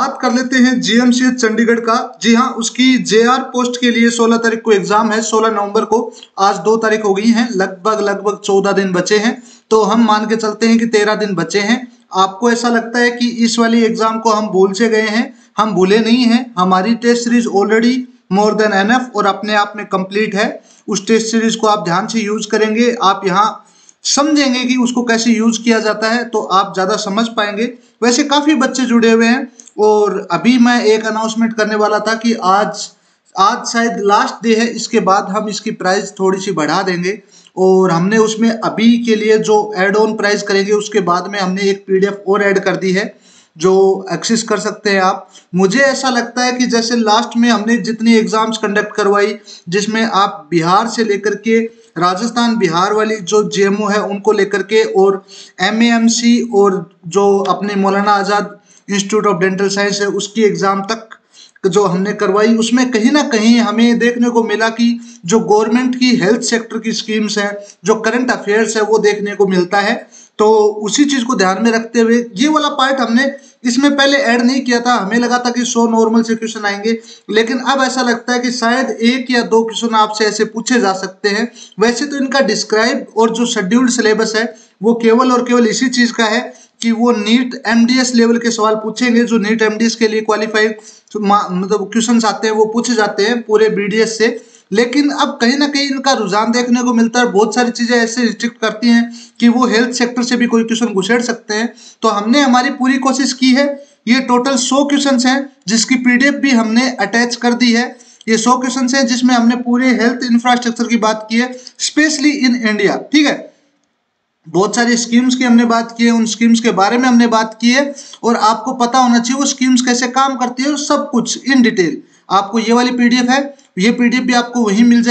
बात कर लेते हैं जीएमसीएच चंडीगढ़ का। जी हाँ, उसकी जेआर पोस्ट के लिए 16 तारीख को एग्जाम है, 16 नवंबर को। आज 2 तारीख हो गई है, लगभग 14 दिन बचे हैं। तो हम मान के चलते हैं कि 13 दिन बचे हैं। आपको ऐसा लगता है कि इस वाली एग्जाम को हम भूल से गए हैं? हम भूले नहीं हैं। हमारी test series already more than enough और अपने आप में कंप्लीट है। उस टेस्ट सीरीज को आप ध्यान से यूज करेंगे, आप यहाँ समझेंगे कि उसको कैसे यूज किया जाता है, तो आप ज्यादा समझ पाएंगे। वैसे काफी बच्चे जुड़े हुए हैं और अभी मैं एक अनाउंसमेंट करने वाला था कि आज शायद लास्ट डे है। इसके बाद हम इसकी प्राइस थोड़ी सी बढ़ा देंगे और हमने उसमें अभी के लिए जो एड ऑन प्राइस करेंगे उसके बाद में हमने एक पीडीएफ और ऐड कर दी है जो एक्सेस कर सकते हैं आप। मुझे ऐसा लगता है कि जैसे लास्ट में हमने जितनी एग्जाम्स कंडक्ट करवाई, जिसमें आप बिहार से लेकर के राजस्थान बिहार वाली जो जेएमओ है उनको लेकर के, और एमएएमसी और जो अपने Maulana Azad institute of dental science है उसकी एग्जाम तक जो हमने करवाई, उसमें कहीं ना कहीं हमें देखने को मिला कि जो गवर्नमेंट की हेल्थ सेक्टर की स्कीम्स है, जो करंट अफेयर्स है, वो देखने को मिलता है। तो उसी चीज को ध्यान में रखते हुए ये वाला पार्ट हमने इसमें पहले ऐड नहीं किया था। हमें लगा था कि 100 नॉर्मल से क्वेश्चन आएंगे, लेकिन अब ऐसा लगता है कि शायद 1 या 2 क्वेश्चन आपसे ऐसे पूछे जा सकते हैं। वैसे तो इनका डिस्क्राइब और जो शेड्यूल्ड सिलेबस है वो केवल और केवल इसी चीज का है कि वो नीट एमडीएस लेवल के सवाल पूछेंगे। जो नीट एमडीएस के लिए क्वालिफाइड मतलब क्वेश्चंस आते हैं वो पूछे जाते हैं पूरे बीडीएस से। लेकिन अब कहीं ना कहीं इनका रुझान देखने को मिलता है, बहुत सारी चीजें ऐसे रिस्ट्रिक्ट करती हैं कि वो हेल्थ सेक्टर से भी कोई क्वेश्चन घुसेड़ सकते हैं। तो हमने हमारी पूरी कोशिश की है। ये टोटल 100 क्वेश्चन हैं जिसकी पीडीएफ भी हमने अटैच कर दी है। ये 100 क्वेश्चन हैं जिसमें हमने पूरे हेल्थ इंफ्रास्ट्रक्चर की बात की है, स्पेशली इन इंडिया। ठीक है, बहुत सारी स्कीम्स की हमने बात की है, उन स्कीम्स के बारे में हमने बात की है और आपको पता होना चाहिए वो स्कीम्स कैसे काम करती है और सब कुछ इन डिटेल। आपको ये वाली पीडीएफ है, ये पीडीएफ भी आपको वहीं मिल जाएगी।